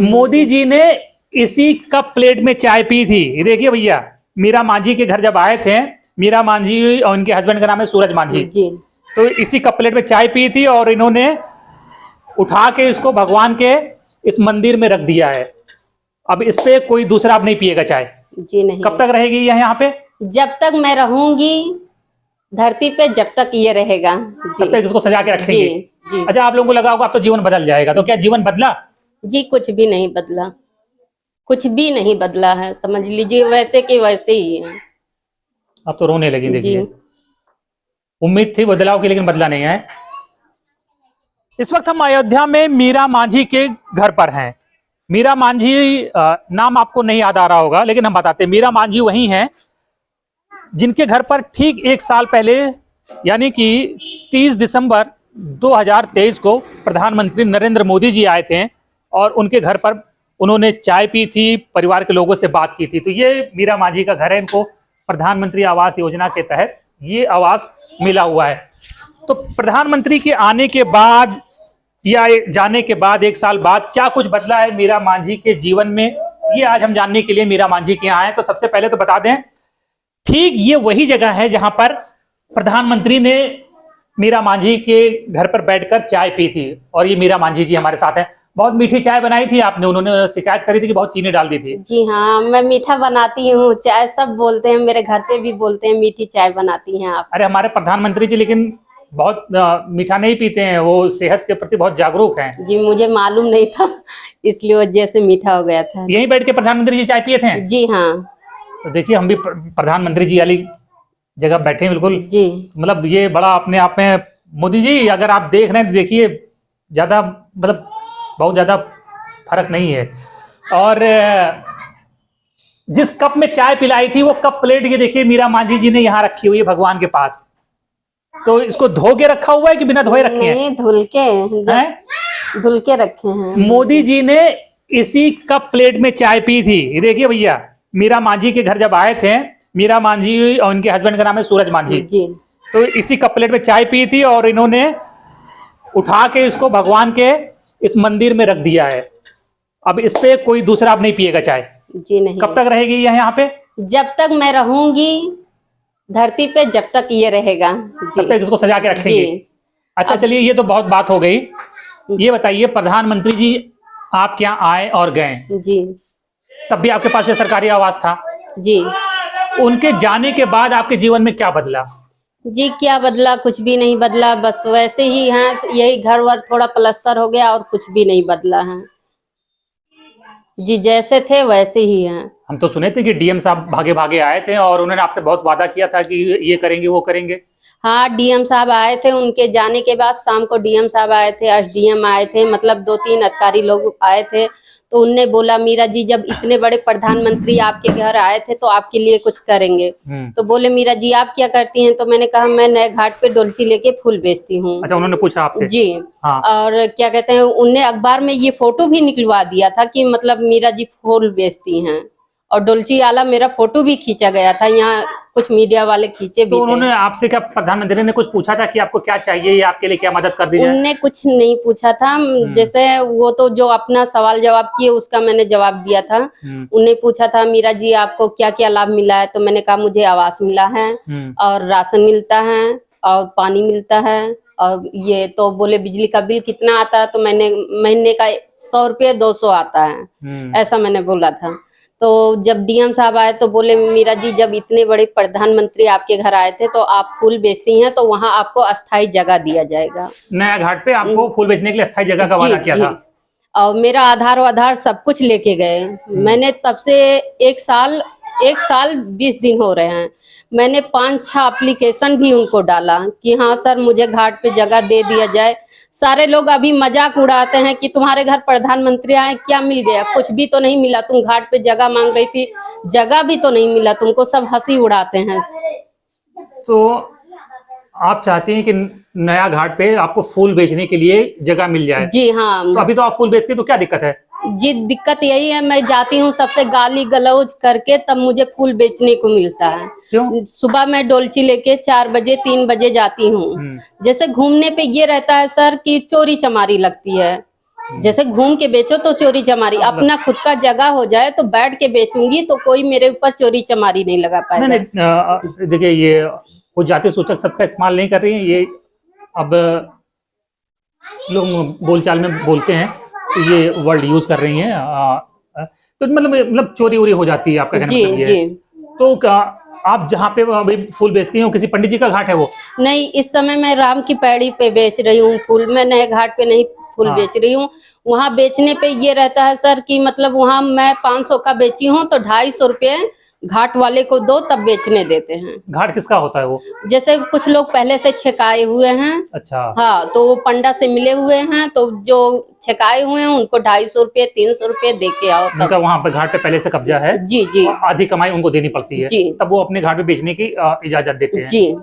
मोदी जी ने इसी cup plate में चाय पी थी। ये देखिए भैया, मीरा मांझी के घर जब आए थे, मीरा मांझी और उनके हस्बैंड का नाम है सूरज मांझी जी। तो इसी कप प्लेट में चाय पी थी और इन्होंने उठा के इसको भगवान के इस मंदिर में रख दिया है। अब इस पे कोई दूसरा अब नहीं पिएगा चाय। जी नहीं। कब तक रहेगी यह यहाँ पे? जब तक मैं रहूंगी धरती पे, जब तक ये रहेगा जी। तब तक इसको सजा के रखेंगे। जी जी। अच्छा, आप लोगों को लगा होगा अब तो जीवन बदल जाएगा, तो क्या जीवन बदला? जी कुछ भी नहीं बदला, कुछ भी नहीं बदला है, समझ लीजिए वैसे के वैसे ही है। अब तो रोने लगी। देखिए, जी। उम्मीद थी बदलाव की, लेकिन बदला नहीं है। इस वक्त हम अयोध्या में मीरा मांझी के घर पर हैं। मीरा मांझी नाम आपको नहीं याद आ रहा होगा, लेकिन हम बताते हैं। मीरा मांझी वही हैं जिनके घर पर ठीक एक साल पहले यानी कि 30 दिसंबर 2023 को प्रधानमंत्री नरेंद्र मोदी जी आए थे और उनके घर पर उन्होंने चाय पी थी, परिवार के लोगों से बात की थी। तो ये मीरा मांझी का घर है। इनको प्रधानमंत्री आवास योजना के तहत ये आवास मिला हुआ है। तो प्रधानमंत्री के आने के बाद या जाने के बाद एक साल बाद क्या कुछ बदला है मीरा मांझी के जीवन में, ये आज हम जानने के लिए मीरा मांझी के यहाँ आए। तो सबसे पहले तो बता दें, ठीक ये वही जगह है जहां पर प्रधानमंत्री ने मीरा मांझी के घर पर बैठकर चाय पी थी। और ये मीरा मांझी जी हमारे साथ हैं। बहुत मीठी चाय बनाई थी आपने, उन्होंने शिकायत करी थी कि बहुत चीनी डाल दी थी। जी हाँ, मैं मीठा बनाती हूँ चाय, सब बोलते हैं, मेरे घर पे भी बोलते हैं मीठी चाय बनाती हैं आप। अरे हमारे प्रधानमंत्री जी लेकिन बहुत मीठा नहीं पीते हैं, वो सेहत के प्रति बहुत जागरूक हैं। जी मुझे मालूम नहीं था, इसलिए वजह से मीठा हो गया था। यहीं बैठ के प्रधानमंत्री जी चाय पिए थे? जी हाँ। तो देखिए, हम भी प्रधानमंत्री जी वाली जगह बैठे हैं बिल्कुल जी। मतलब ये बड़ा अपने आप में। मोदी जी अगर आप देख रहे हैं तो देखिए, ज्यादा मतलब बहुत ज्यादा फर्क नहीं है। और जिस कप में चाय पिलाई थी वो कप प्लेट ये देखिए मीरा मांझी जी ने यहाँ रखी हुई है भगवान के पास। तो इसको धो के रखा हुआ है कि बिना धोए रखे हैं? नहीं, धुल के रखे हैं। मोदी जी ने इसी कप प्लेट में चाय पी थी। ये देखिए भैया, मीरा मांझी के घर जब आए थे, मीरा मांझी और उनके हस्बैंड का नाम है सूरज मांझी जी। तो इसी कप प्लेट में चाय पी थी और इन्होंने उठा के इसको भगवान के इस मंदिर में रख दिया है। अब इस पे कोई दूसरा अब नहीं पिएगा चाय। जी नहीं। कब तक रहेगी यह यहाँ पे? जब तक मैं रहूंगी धरती पे, जब तक ये रहेगा जी। तब तक इसको सजा के रखेंगे। अच्छा चलिए, ये तो बहुत बात हो गई। ये बताइए, प्रधानमंत्री जी आपके यहाँ आए और गए जी, तब भी आपके पास ये सरकारी आवास था जी। उनके जाने के बाद आपके जीवन में क्या बदला? जी क्या बदला, कुछ भी नहीं बदला, बस वैसे ही है। यही घर वर थोड़ा प्लास्टर हो गया और कुछ भी नहीं बदला है जी, जैसे थे वैसे ही हैं। हम तो सुने थे कि डीएम साहब भागे भागे आए थे और उन्होंने आपसे बहुत वादा किया था कि ये करेंगे वो करेंगे। हाँ, डीएम साहब आए थे, उनके जाने के बाद शाम को डीएम साहब आए थे, एसडीएम आए थे, मतलब 2-3 अधिकारी लोग आए थे। तो उनने बोला, मीरा जी जब इतने बड़े प्रधानमंत्री आपके घर आए थे तो आपके लिए कुछ करेंगे। तो बोले, मीरा जी आप क्या करती हैं? तो मैंने कहा, मैं नए घाट पे डोलची लेके फूल बेचती हूँ। अच्छा, उन्होंने पूछा आपसे? जी। हाँ। और क्या कहते हैं, उनने अखबार में ये फोटो भी निकलवा दिया था कि मतलब मीरा जी फूल बेचती हैं, और डोलची वाला मेरा फोटो भी खींचा गया था, यहाँ कुछ मीडिया वाले खींचे भी। तो उन्होंने आपसे क्या, प्रधानमंत्री ने कुछ पूछा था कि आपको क्या चाहिए या आपके लिए क्या मदद कर दी जाए? उनने कुछ नहीं पूछा था, जैसे वो तो जो अपना सवाल जवाब किए उसका मैंने जवाब दिया था। उन्हें पूछा था, मीरा जी आपको क्या क्या लाभ मिला है? तो मैंने कहा, मुझे आवास मिला है और राशन मिलता है और पानी मिलता है। और ये तो बोले, बिजली का बिल कितना आता है? तो मैंने महीने का 100 रुपये 200 आता है, ऐसा मैंने बोला था। तो जब डीएम साहब आए तो बोले, मीरा जी जब इतने बड़े प्रधानमंत्री आपके घर आए थे तो आप फूल बेचती हैं, तो वहां आपको अस्थाई जगह दिया जाएगा। नया घाट पे आपको फूल बेचने के लिए अस्थाई जगह का वादा किया था। और मेरा आधार सब कुछ लेके गए। मैंने तब से एक साल 20 दिन हो रहे हैं, मैंने 5-6 एप्लीकेशन भी उनको डाला कि हाँ सर मुझे घाट पे जगह दे दिया जाए। सारे लोग अभी मजाक उड़ाते हैं कि तुम्हारे घर प्रधानमंत्री आए, क्या मिल गया? कुछ भी तो नहीं मिला। तुम घाट पे जगह मांग रही थी, जगह भी तो नहीं मिला तुमको, सब हंसी उड़ाते हैं। तो आप चाहती हैं कि नया घाट पे आपको फूल बेचने के लिए जगह मिल जाए? जी हाँ। तो अभी तो आप फूल बेचती हैं, तो क्या दिक्कत है? जी दिक्कत यही है, मैं जाती हूँ सबसे गाली गलौज करके, तब मुझे फूल बेचने को मिलता है। क्यों? सुबह मैं डोलची लेके 4 बजे 3 बजे जाती हूँ। जैसे घूमने पे ये रहता है सर कि चोरी चमारी लगती है, जैसे घूम के बेचो तो चोरी चमारी, अपना खुद का जगह हो जाए तो बैठ के बेचूंगी तो कोई मेरे ऊपर चोरी चमारी नहीं लगा पाएगा। नहीं, देखिए ये कुछ जाति सूचक शब्द का इस्तेमाल नहीं कर रही है, ये अब लोग बोलचाल में बोलते हैं तो ये वर्ड यूज कर रही हैं। तो मतलब चोरी वोरी हो जाती है आपका कहने जी मतलब ये जी। है। तो क्या आप जहाँ पे अभी फूल बेचती हैं वो किसी पंडित जी का घाट है वो? नहीं, इस समय मैं राम की पैड़ी पे बेच रही हूँ फूल, मैं नए घाट पे नहीं फूल हाँ। बेच रही हूँ। वहाँ बेचने पे ये रहता है सर कि मतलब वहाँ मैं 500 का बेची हूँ तो 250 रुपये घाट वाले को दो, तब बेचने देते हैं। घाट किसका होता है वो? जैसे कुछ लोग पहले से छकाए हुए हैं, अच्छा। हाँ, तो वो पंडा से मिले हुए हैं, तो जो छकाए हुए हैं उनको 250 रुपये 300 रुपये दे के आओ उनका तब। वहाँ पे घाट पे पहले से कब्जा है, जी जी और आधी कमाई उनको देनी पड़ती है, जी तब वो अपने घाट पे बेचने की इजाजत देते हैं। जी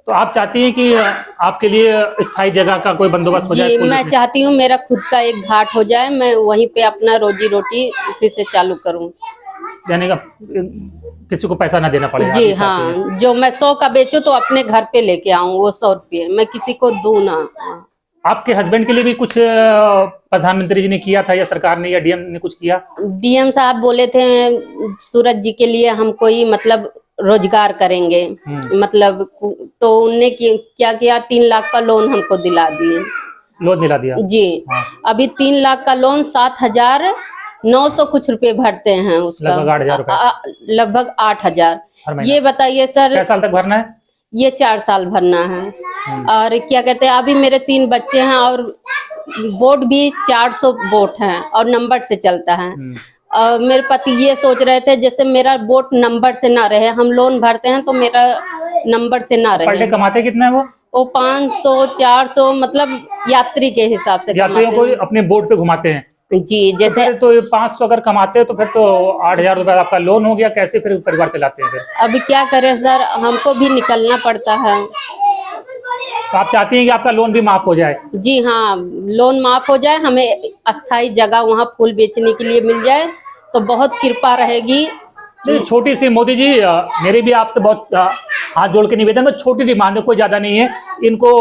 तो आप चाहती हैं कि आपके लिए स्थायी जगह का कोई बंदोबस्त हो जाए? जी। फूल मैं बेचने? चाहती हूँ मेरा खुद का एक घाट हो जाए, मैं वहीं पे अपना रोजी रोटी उसी से चालू करूँ। यानी किसी को पैसा ना देना पड़े? जी हाँ, जो मैं 100 का बेचूं तो अपने घर पे लेके आऊं वो 100 रुपये, मैं किसी को दूं ना। आपके हस्बैंड के लिए भी कुछ प्रधानमंत्री जी ने किया था या सरकार ने या डीएम ने कुछ किया? डीएम साहब बोले थे सूरज जी के लिए हम कोई मतलब रोजगार करेंगे, मतलब तो उनने क्या किया, 3 लाख का लोन हमको दिला दिए। लोन दिला दिया? जी। हाँ। अभी 3 लाख का लोन 7,900 कुछ रुपए भरते हैं उसका, लगभग 8,000 रुपए। लगभग 8,000। हर महीने? ये बताइए सर, क्या साल तक भरना है? ये 4 साल भरना है। और क्या कहते हैं, अभी मेरे 3 बच्चे हैं और बोट भी 400 बोट हैं और नंबर से चलता है। और मेरे पति ये सोच रहे थे जैसे मेरा बोट नंबर से ना रहे, हम लोन भरते हैं तो मेरा नंबर से ना पर डे रहे। कमाते कितना है वो? वो 500 400 मतलब यात्री के हिसाब से यात्रियों कमाते को अपने बोट पे घुमाते हैं? हैं। जी, जैसे तो 500 अगर कमाते हैं तो फिर तो 8,000 रुपए आपका लोन हो गया, कैसे फिर परिवार चलाते हैं फिर? अभी क्या करें सर, हमको भी निकलना पड़ता है। तो आप चाहती हैं कि आपका लोन भी माफ हो जाए? जी हाँ, लोन माफ हो जाए, हमें अस्थाई जगह वहाँ फूल बेचने के लिए मिल जाए तो बहुत कृपा रहेगी। नहीं, छोटी सी मोदी जी, मेरी भी आपसे बहुत हाथ जोड़ के निवेदन है, छोटी डिमांड है, कोई ज्यादा नहीं है। इनको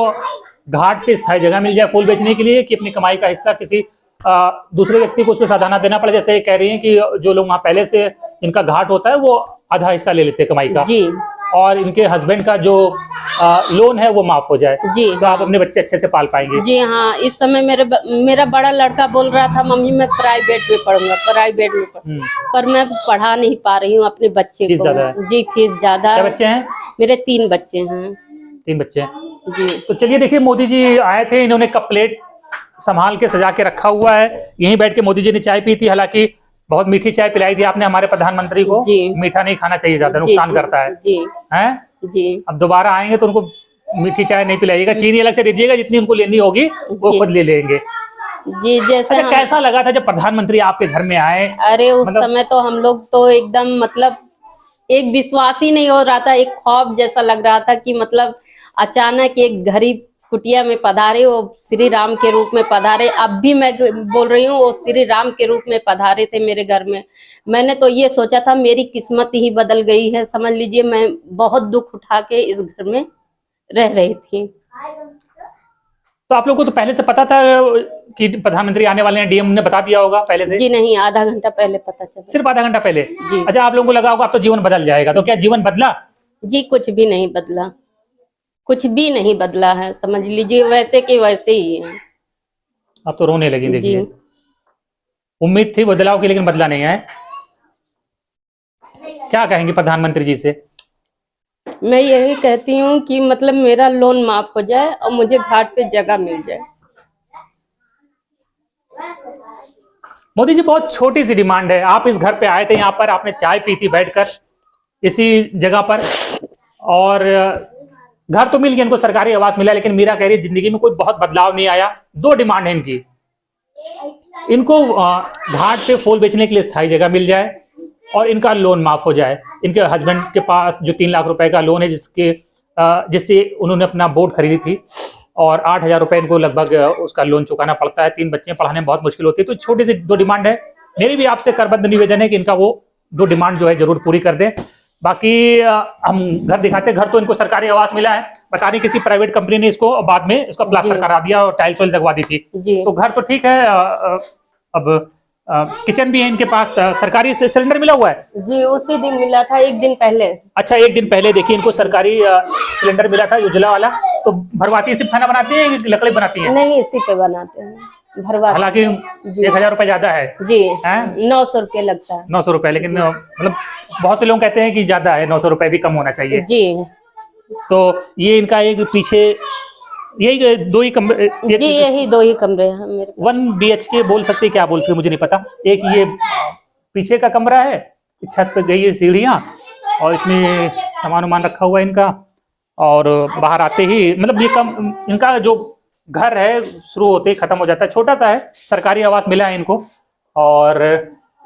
घाट पे स्थायी जगह मिल जाए फूल बेचने के लिए, कि अपनी कमाई का हिस्सा किसी दूसरे व्यक्ति को उसमें साधाना देना पड़े। जैसे कह रही हैं कि जो लोग वहाँ पहले से जिनका घाट होता है वो आधा हिस्सा ले लेते हैं कमाई का, जी और इनके हस्बैंड का जो लोन है वो माफ हो जाए, जी तो आप अपने बच्चे अच्छे से पाल पाएंगे। जी हाँ। इस समय मेरा बड़ा लड़का बोल रहा था मम्मी मैं प्राइवेट में पढ़ूंगा, प्राइवेट में पर मैं पढ़ा नहीं पा रही हूँ अपने बच्चे फीस को। ज्यादा है? जी, फीस ज्यादा क्या है। बच्चे हैं? मेरे 3 बच्चे हैं। 3 बच्चे हैं जी। तो चलिए देखिए, मोदी जी आए थे, इन्होंने कप प्लेट संभाल के सजा के रखा हुआ है। यहीं बैठ के मोदी जी ने चाय पी थी, हालांकि बहुत मीठी चाय पिलाई थी आपने हमारे प्रधानमंत्री को। जी। मीठा नहीं खाना चाहिए, ज्यादा जी, नुकसान जी, करता है। जी हैं? जी अब दोबारा आएंगे तो उनको मीठी चाय नहीं पिलाइएगा, चीनी अलग से दीजिएगा, जितनी उनको लेनी होगी वो जी। खुद ले लेंगे। जी। जैसे अच्छा, कैसा लगा था जब प्रधानमंत्री आपके घर में आए? अरे उस मतलब समय तो हम लोग तो एकदम मतलब एक विश्वास ही नहीं हो रहा था, एक ख्वाब जैसा लग रहा था कि मतलब अचानक एक गरीब कुटिया में पधारे, वो श्री राम के रूप में पधारे। अब भी मैं बोल रही हूँ वो श्री राम के रूप में पधारे थे मेरे घर में। मैंने तो ये सोचा था मेरी किस्मत ही बदल गई है, समझ लीजिए। मैं बहुत दुख उठा के इस घर में रह रही थी। तो आप लोगों को तो पहले से पता था कि प्रधानमंत्री आने वाले हैं? डीएम ने बता दिया होगा पहले से? जी नहीं, आधा घंटा पहले पता चला। सिर्फ आधा घंटा पहले? जी। अच्छा, आप लोगों को लगा होगा अब तो जीवन बदल जाएगा, तो क्या जीवन बदला? जी, कुछ भी नहीं बदला, कुछ भी नहीं बदला है, समझ लीजिए वैसे के वैसे ही है। अब तो रोने लगी। देखिए, जी। उम्मीद थी बदलाव की, लेकिन बदला नहीं है। क्या कहेंगे प्रधानमंत्री जी से? मैं यही कहती हूँ कि मतलब मेरा लोन माफ हो जाए और मुझे घाट पे जगह मिल जाए। मोदी जी, बहुत छोटी सी डिमांड है। आप इस घर पे आए थे, यहाँ पर आपने चाय पी थी बैठकर इसी जगह पर, और घर तो मिल गया इनको, सरकारी आवास मिला, लेकिन मीरा कह रही है जिंदगी में कोई बहुत बदलाव नहीं आया। 2 डिमांड है इनकी। इनको घाट पे फूल बेचने के लिए स्थायी जगह मिल जाए और इनका लोन माफ हो जाए। इनके हस्बैंड के पास जो 3 लाख रुपए का लोन है, जिससे उन्होंने अपना बोट खरीदी थी, और 8,000 रुपए इनको लगभग उसका लोन चुकाना पड़ता है। 3 बच्चे पढ़ाने में बहुत मुश्किल होती है। तो छोटी सी 2 डिमांड है। मेरी भी आपसे करबद्ध निवेदन है कि इनका वो 2 डिमांड जो है जरूर पूरी कर दें। बाकी हम घर दिखाते हैं। घर तो इनको सरकारी आवास मिला है, पता नहीं किसी प्राइवेट कंपनी ने इसको बाद में इसका प्लास्टर जी। करा दिया और टाइल्स वाइल्स लगवा दी थी। जी तो घर तो ठीक है, अब किचन भी है इनके पास, सरकारी सिलेंडर मिला हुआ है। जी उसी दिन मिला था, एक दिन पहले। अच्छा, एक दिन पहले देखिए इनको सरकारी सिलेंडर मिला था, उजला वाला। तो भरवाती सिर्फ खाना बनाती है कि लकड़ी बनाती है? नहीं, इसी पे बनाते हैं भरवा। हालांकि जी। 1000 रुपए ज्यादा है। जी हैं? 900 रुपये लगता है। 900 रुपए, लेकिन मतलब बहुत से लोग कहते हैं कि ज्यादा है, 900 रुपए भी कम होना चाहिए। जी तो ये इनका एक पीछे यही 2 ही कमरे, जी यही 2 ही कमरे हैं मेरे पास। 1 BHK बोल सकते, क्या बोल सकते मुझे नहीं पता। एक ये पीछे का कमरा है, छत पे गई है सीढ़ियाँ, और इसमें सामान वामान रखा हुआ है इनका। और बाहर आते ही मतलब ये कम इनका जो घर है शुरू होते ही खत्म हो जाता है, छोटा सा है, सरकारी आवास मिला है इनको। और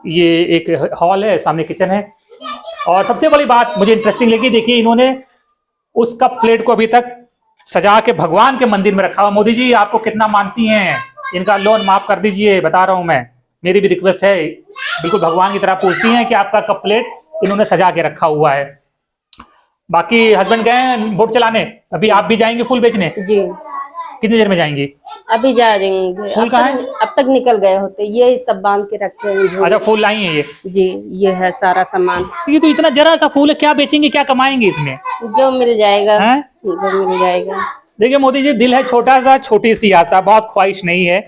ये एक हॉल है, सामने किचन है। और सबसे बड़ी बात मुझे इंटरेस्टिंग लगी, देखिए इन्होंने उस कप प्लेट को अभी तक सजा के भगवान के मंदिर में रखा हुआ। मोदी जी आपको कितना मानती हैं, इनका लोन माफ कर दीजिए, बता रहा हूं मैं, मेरी भी रिक्वेस्ट है। बिल्कुल भगवान की तरह पूछती हैं कि आपका कप प्लेट इन्होंने सजा के रखा हुआ है। बाकी हस्बैंड गए हैं वोट चलाने, अभी आप भी जाएंगे फूल बेचने? जी कितनी देर में जाएंगी? अभी जा देंगे। फूल कहाँ है? अब तक निकल गए होते, ये सब बांध के रखे हैं झोले। अच्छा, फूल लाई हैं ये? जी ये है सारा सामान। ये तो इतना जरा सा फूल है, क्या बेचेंगे, क्या कमाएंगे इसमें? जो मिल जाएगा हैं? जो मिल जाएगा। देखिए मोदी जी, दिल है छोटा सा, छोटी सी आशा, बहुत ख्वाहिश नहीं है।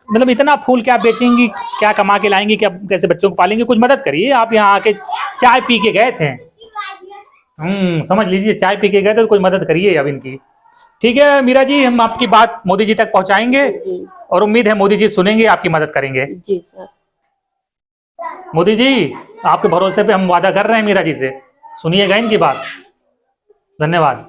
मतलब इतना फूल क्या बेचेंगी, क्या कमा के लाएंगी, क्या कैसे बच्चों को पालेंगे? कुछ मदद करिए। आप यहाँ आके चाय पी के गए थे, समझ लीजिए चाय पी के गए थे, तो कोई मदद करिए अब इनकी। ठीक है मीरा जी, हम आपकी बात मोदी जी तक पहुंचाएंगे जी और उम्मीद है मोदी जी सुनेंगे, आपकी मदद करेंगे। जी सर। मोदी जी आपके भरोसे पे हम वादा कर रहे हैं मीरा जी से, सुनिएगा इनकी बात। धन्यवाद।